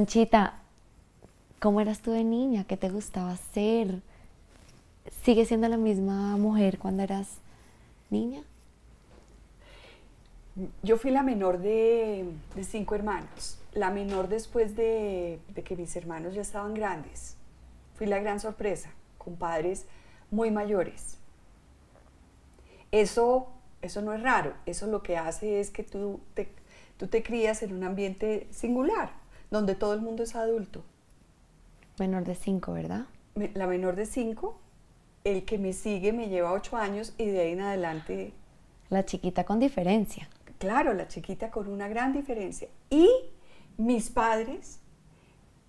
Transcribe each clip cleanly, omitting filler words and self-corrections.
Conchita, ¿cómo eras tú de niña? ¿Qué te gustaba hacer? ¿Sigues siendo la misma mujer cuando eras niña? Yo fui la menor de 5 hermanos, la menor después de que mis hermanos ya estaban grandes. Fui la gran sorpresa, con padres muy mayores. Eso no es raro, eso lo que hace es que tú te crías en un ambiente singular, donde todo el mundo es adulto. Menor de 5, ¿verdad? La menor de 5, el que me sigue me lleva 8 años y de ahí en adelante, La chiquita con diferencia. claro, la chiquita con una gran diferencia. Y mis padres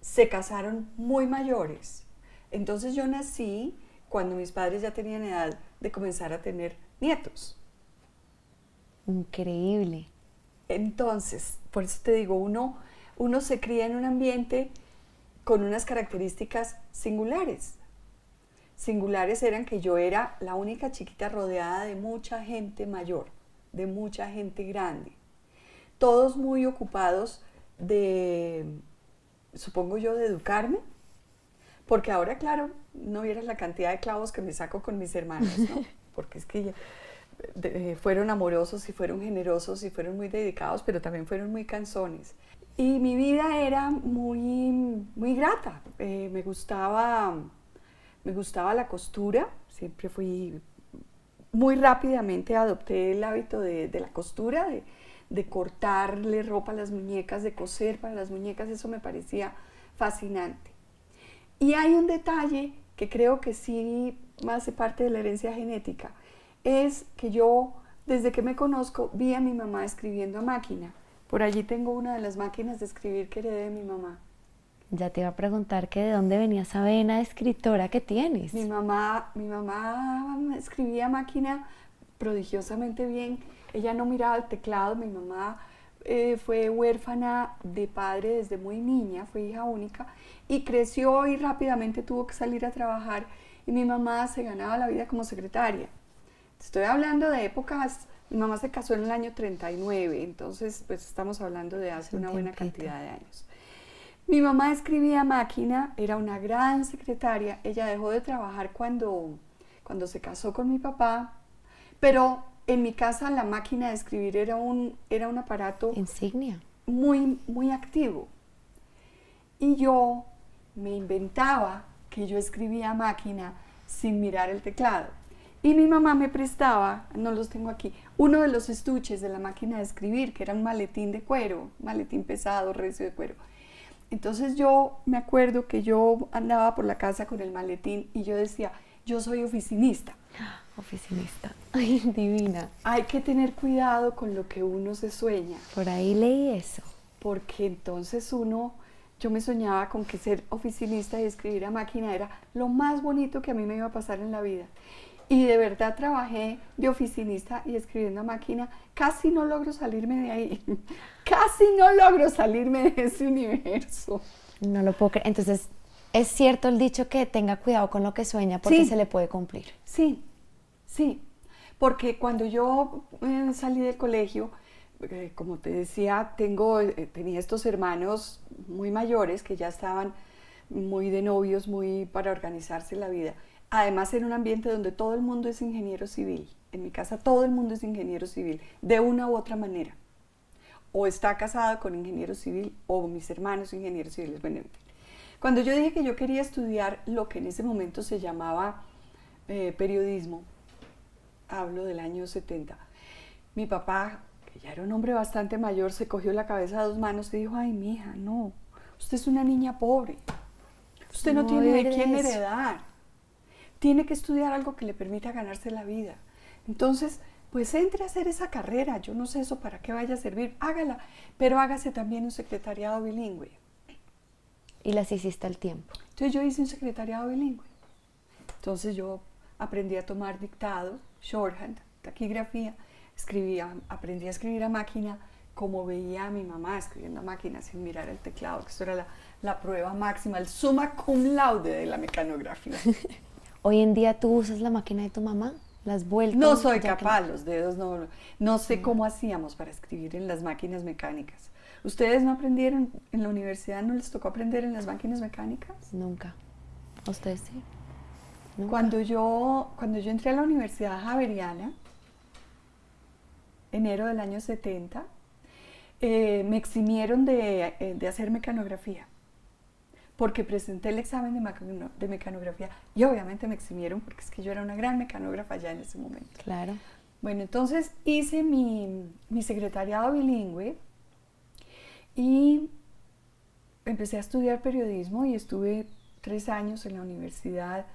se casaron muy mayores. Entonces yo nací cuando mis padres ya tenían edad de comenzar a tener nietos. Increíble. Entonces, por eso te digo, uno se cría en un ambiente con unas características singulares. Singulares eran que yo era la única chiquita rodeada de mucha gente mayor, de mucha gente grande. Todos muy ocupados de, supongo yo, de educarme, porque ahora, claro, no vieras la cantidad de clavos que me saco con mis hermanos, ¿no? Porque es que fueron amorosos y fueron generosos y fueron muy dedicados, pero también fueron muy cansones. Y mi vida era muy grata. Me gustaba la costura, siempre fui, muy rápidamente adopté el hábito de la costura, de cortarle ropa a las muñecas, de coser para las muñecas, eso me parecía fascinante. Y hay un detalle que creo que sí hace parte de la herencia genética, es que yo, desde que me conozco, vi a mi mamá escribiendo a máquina. Por allí tengo una de las máquinas de escribir que heredé de mi mamá. Ya te iba a preguntar que de dónde venía esa vena de escritora que tienes. Mi mamá escribía a máquina prodigiosamente bien. Ella no miraba el teclado. Mi mamá fue huérfana de padre desde muy niña, fue hija única y creció y rápidamente tuvo que salir a trabajar y mi mamá se ganaba la vida como secretaria. Estoy hablando de épocas, mi mamá se casó en el año 39, entonces pues estamos hablando de hace una buena cantidad de años. Mi mamá escribía a máquina, era una gran secretaria, ella dejó de trabajar cuando se casó con mi papá, pero en mi casa la máquina de escribir era un aparato Insignia. muy activo. Y yo me inventaba que yo escribía a máquina sin mirar el teclado. Y mi mamá me prestaba, no los tengo aquí, uno de los estuches de la máquina de escribir, que era un maletín de cuero, un maletín pesado, recio de cuero. Entonces yo me acuerdo que yo andaba por la casa con el maletín y yo decía, yo soy oficinista. Oficinista. Ay, divina. Hay que tener cuidado con lo que uno se sueña. Por ahí leí eso. Porque entonces yo me soñaba con que ser oficinista y escribir a máquina era lo más bonito que a mí me iba a pasar en la vida. Y de verdad trabajé de oficinista y escribiendo a máquina. Casi no logro salirme de ahí. Casi no logro salirme de ese universo. No lo puedo creer. Entonces, ¿es cierto el dicho que tenga cuidado con lo que sueña porque Sí. se le puede cumplir? Sí, sí. Porque cuando yo salí del colegio, como te decía, tenía estos hermanos muy mayores que ya estaban muy de novios, muy para organizarse la vida. Además, en un ambiente donde todo el mundo es ingeniero civil. En mi casa todo el mundo es ingeniero civil, de una u otra manera. O está casado con ingeniero civil, o mis hermanos ingenieros civiles. Bueno, cuando yo dije que yo quería estudiar lo que en ese momento se llamaba periodismo, hablo del año 70, mi papá, que ya era un hombre bastante mayor, se cogió la cabeza a dos manos y dijo, ay, mija, no, usted es una niña pobre, usted no tiene de quién heredar. Tiene que estudiar algo que le permita ganarse la vida. Entonces, pues entre a hacer esa carrera. Yo no sé eso para qué vaya a servir. Hágala, pero hágase también un secretariado bilingüe. Y las hiciste al tiempo. Entonces yo hice un secretariado bilingüe. Entonces yo aprendí a tomar dictado, shorthand, taquigrafía, aprendí a escribir a máquina como veía a mi mamá escribiendo a máquina sin mirar el teclado, que eso era la prueba máxima, el summa cum laude de la mecanografía. Hoy en día tú usas la máquina de tu mamá, las vueltas. No soy capaz, los dedos no sé cómo hacíamos para escribir en las máquinas mecánicas, ¿Ustedes no aprendieron en la universidad, no les tocó aprender en las máquinas mecánicas? Nunca. ¿A ustedes sí? Nunca. Cuando yo entré a la Universidad Javeriana, enero del año 70, me eximieron de hacer mecanografía, porque presenté el examen de mecanografía y obviamente me eximieron porque es que yo era una gran mecanógrafa ya en ese momento. Claro. Bueno, entonces hice mi secretariado bilingüe y empecé a estudiar periodismo y estuve 3 años en la Universidad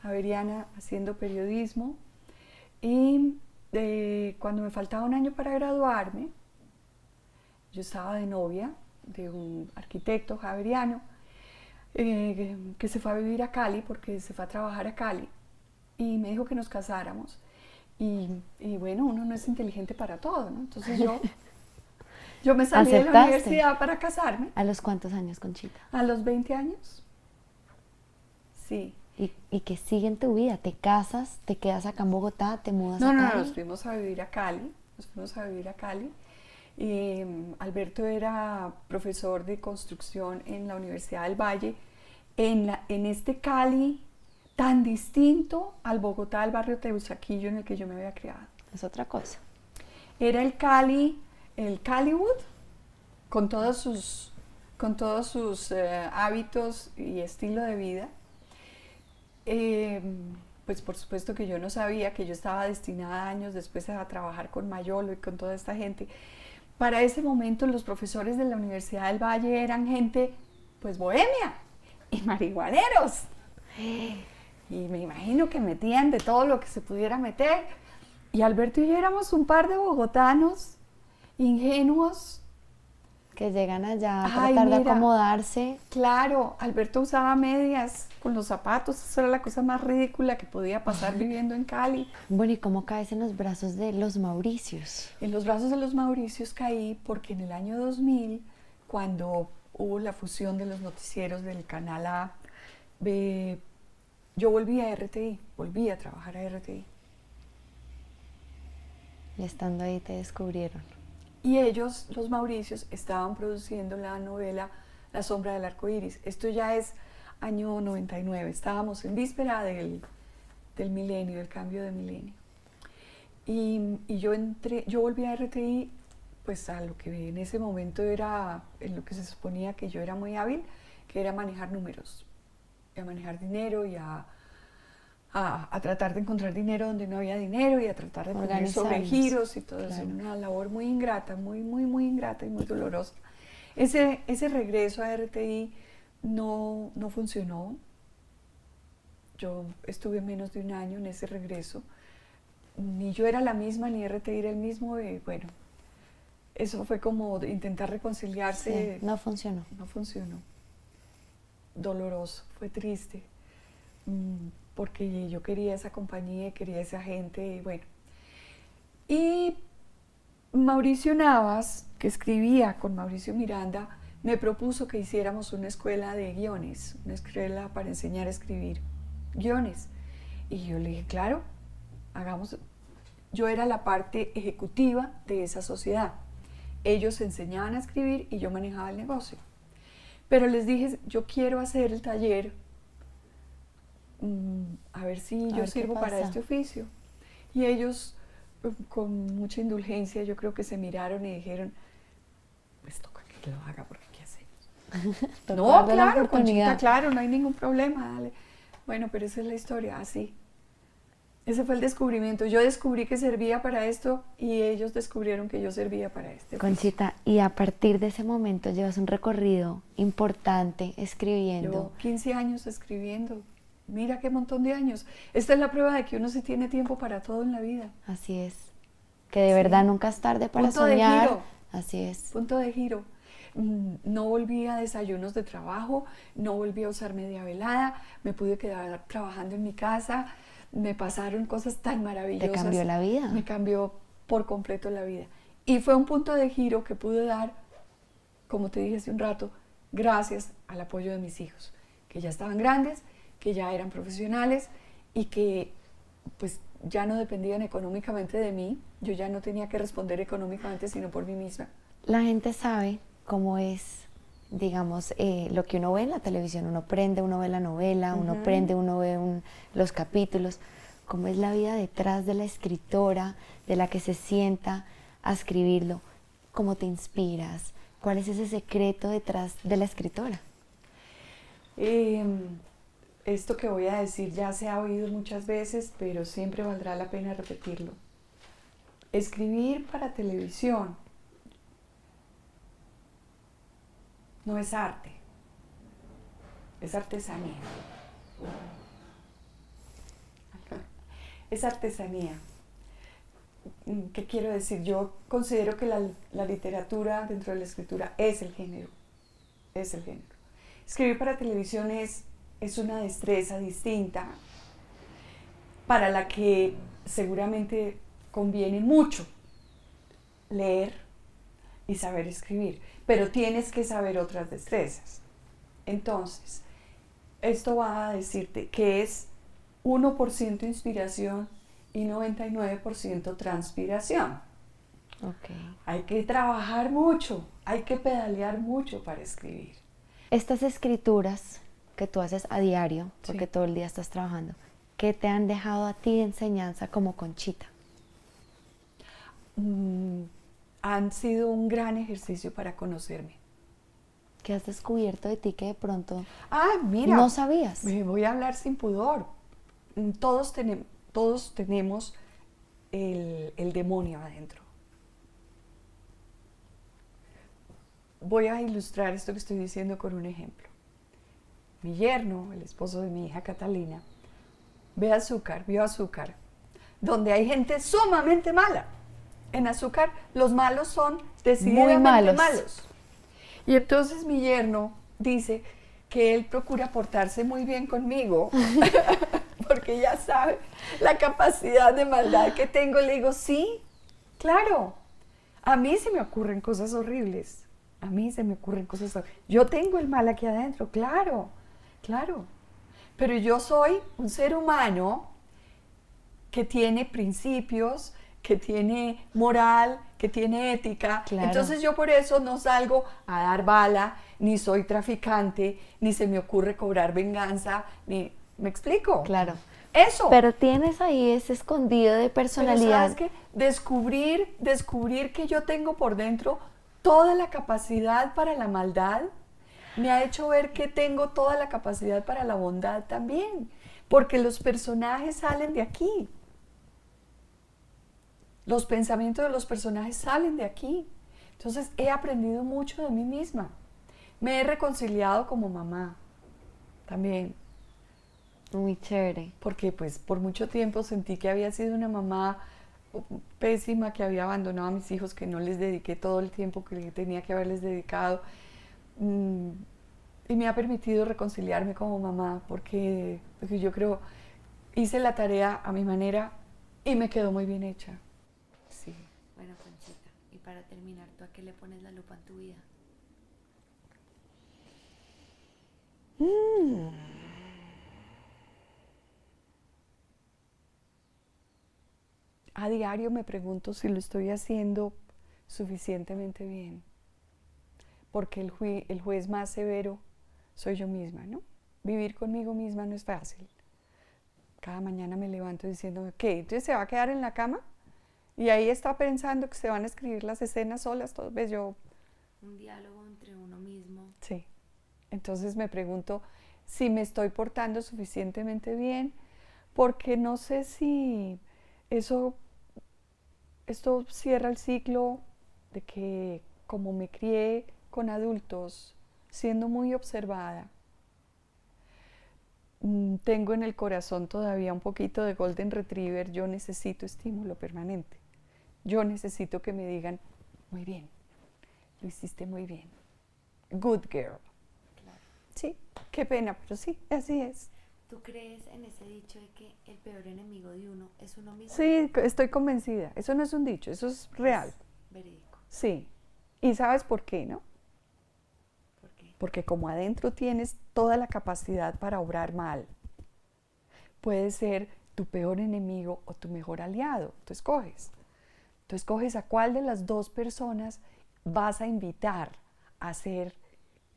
Javeriana haciendo periodismo. Y cuando me faltaba un año para graduarme, yo estaba de novia de un arquitecto javeriano que se fue a vivir a Cali porque se fue a trabajar a Cali y me dijo que nos casáramos. Y bueno, uno no es inteligente para todo, ¿no? Entonces yo me salí de la ¿Aceptaste? universidad para casarme. ¿A los cuántos años, Conchita? A los 20 años. Sí. ¿Y qué sigue en tu vida? ¿Te casas? ¿Te quedas acá en Bogotá? ¿Te mudas No, a no, Cali? nos fuimos a vivir a Cali. Nos fuimos a vivir a Cali. Y Alberto era profesor de construcción en la Universidad del Valle, en este Cali tan distinto al Bogotá, al barrio Teusaquillo en el que yo me había criado. Es otra cosa. Era el Caliwood, con todos sus hábitos y estilo de vida. Pues por supuesto que yo no sabía que yo estaba destinada años después a trabajar con Mayolo y con toda esta gente. Para ese momento los profesores de la Universidad del Valle eran gente pues bohemia y marihuaneros. Y me imagino que metían de todo lo que se pudiera meter. Y Alberto y yo éramos un par de bogotanos ingenuos. Que llegan allá a Ay, tratar de mira, acomodarse. claro, Alberto usaba medias con los zapatos. Eso era la cosa más ridícula que podía pasar viviendo en Cali. Bueno, ¿y cómo caes en los brazos de los Mauricios? En los brazos de los Mauricios caí porque en el año 2000, cuando hubo la fusión de los noticieros del Canal A, yo volví a RTI, volví a trabajar a RTI. Y estando ahí te descubrieron. Y ellos, los Mauricios, estaban produciendo la novela La sombra del arco iris. Esto ya es año 99, estábamos en víspera del milenio, del cambio de milenio. Y yo volví a RTI, pues a lo que en ese momento era, en lo que se suponía que yo era muy hábil, que era manejar números, y a manejar dinero y a tratar de encontrar dinero donde no había dinero y a tratar de poner sobregiros y todo eso. Claro. Una labor muy ingrata, muy ingrata y muy dolorosa. Ese regreso a RTI no funcionó. Yo estuve menos de un año en ese regreso. Ni yo era la misma, ni RTI era el mismo. Y bueno, eso fue como intentar reconciliarse. Sí, no funcionó. No funcionó. Doloroso, fue triste. Porque yo quería esa compañía, quería esa gente, y bueno. Y Mauricio Navas, que escribía con Mauricio Miranda, me propuso que hiciéramos una escuela de guiones, una escuela para enseñar a escribir guiones. Y yo le dije, claro, hagamos. Yo era la parte ejecutiva de esa sociedad. Ellos enseñaban a escribir y yo manejaba el negocio. Pero les dije, yo quiero hacer el taller, a ver si yo sirvo para este oficio. Y ellos, con mucha indulgencia, yo creo que se miraron y dijeron, pues toca que lo haga porque ¿qué hacemos? No, claro, Conchita, claro, no hay ningún problema, dale. Bueno, pero esa es la historia, así. Ese fue el descubrimiento. Yo descubrí que servía para esto y ellos descubrieron que yo servía para este oficio. Conchita, y a partir de ese momento llevas un recorrido importante escribiendo. Llevo 15 años escribiendo. Mira qué montón de años. Esta es la prueba de que uno sí tiene tiempo para todo en la vida. Así es. Que de verdad nunca es tarde para punto soñar. De giro. Así es. Punto de giro. No volví a desayunos de trabajo, no volví a usar media velada, me pude quedar trabajando en mi casa, me pasaron cosas tan maravillosas. ¿Te cambió la vida? Me cambió por completo la vida. Y fue un punto de giro que pude dar, como te dije hace un rato, gracias al apoyo de mis hijos, que ya estaban grandes, que ya eran profesionales y que pues ya no dependían económicamente de mí. Yo ya no tenía que responder económicamente sino por mí misma. La gente sabe cómo es, digamos, lo que uno ve en la televisión. Uno prende, uno ve la novela, uno prende, uno ve los capítulos. ¿Cómo es la vida detrás de la escritora, de la que se sienta a escribirlo? ¿Cómo te inspiras? ¿Cuál es ese secreto detrás de la escritora? Esto que voy a decir ya se ha oído muchas veces, pero siempre valdrá la pena repetirlo. Escribir para televisión no es arte, es artesanía. Es artesanía. ¿Qué quiero decir? Yo considero que la literatura dentro de la escritura es el género. Es el género. Escribir para televisión es una destreza distinta para la que seguramente conviene mucho leer y saber escribir, pero tienes que saber otras destrezas. Entonces, esto va a decirte que es 1% inspiración y 99% transpiración. Okay. Hay que trabajar mucho, hay que pedalear mucho para escribir. Estas escrituras que tú haces a diario, porque Sí. todo el día estás trabajando, ¿qué te han dejado a ti de enseñanza como Conchita? Han sido un gran ejercicio para conocerme. ¿Qué has descubierto de ti que de pronto Mira, no sabías? me voy a hablar sin pudor. Todos tenemos el demonio adentro. Voy a ilustrar esto que estoy diciendo con un ejemplo. Mi yerno, el esposo de mi hija Catalina, vio Azúcar, donde hay gente sumamente mala. En Azúcar los malos son decididamente Muy malos. malos. Y entonces mi yerno dice que él procura portarse muy bien conmigo, porque ya sabe la capacidad de maldad que tengo. Le digo, sí, claro, a mí se me ocurren cosas horribles. A mí se me ocurren cosas horribles. Yo tengo el mal aquí adentro, claro, claro. Pero yo soy un ser humano que tiene principios, que tiene moral, que tiene ética. Claro. Entonces yo por eso no salgo a dar bala, ni soy traficante, ni se me ocurre cobrar venganza, ni... ¿Me explico? Claro. Eso. Pero tienes ahí ese escondido de personalidad. Pero ¿sabes qué? Descubrir que yo tengo por dentro toda la capacidad para la maldad, me ha hecho ver que tengo toda la capacidad para la bondad también, porque los personajes salen de aquí. Los pensamientos de los personajes salen de aquí. Entonces he aprendido mucho de mí misma. Me he reconciliado como mamá también. Muy chévere. Porque pues por mucho tiempo sentí que había sido una mamá pésima, que había abandonado a mis hijos, que no les dediqué todo el tiempo que tenía que haberles dedicado. Y me ha permitido reconciliarme como mamá, porque yo creo, hice la tarea a mi manera y me quedó muy bien hecha. Sí. Bueno, Conchita, y para terminar, ¿tú a qué le pones la lupa en tu vida? A diario me pregunto si lo estoy haciendo suficientemente bien, porque el juez más severo soy yo misma, ¿no? Vivir conmigo misma no es fácil. Cada mañana me levanto diciéndome, ¿qué? ¿Entonces se va a quedar en la cama? Y ahí está pensando que se van a escribir las escenas solas, todo, ¿ves? Un diálogo entre uno mismo. Sí. Entonces me pregunto si me estoy portando suficientemente bien, porque no sé si esto cierra el ciclo de que como me crié con adultos, siendo muy observada, tengo en el corazón todavía un poquito de Golden Retriever. Yo necesito estímulo permanente. Yo necesito que me digan, muy bien, lo hiciste muy bien. Good girl. Claro. Sí, qué pena, pero sí, así es. ¿Tú crees en ese dicho de que el peor enemigo de uno es uno mismo? Sí, estoy convencida. Eso no es un dicho, eso es real. Es verídico. Sí. ¿Y sabes por qué, no? ¿Por qué? Porque como adentro tienes toda la capacidad para obrar mal, puede ser tu peor enemigo o tu mejor aliado. Tú escoges. Tú escoges a cuál de las dos personas vas a invitar a ser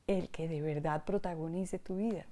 el que de verdad protagonice tu vida.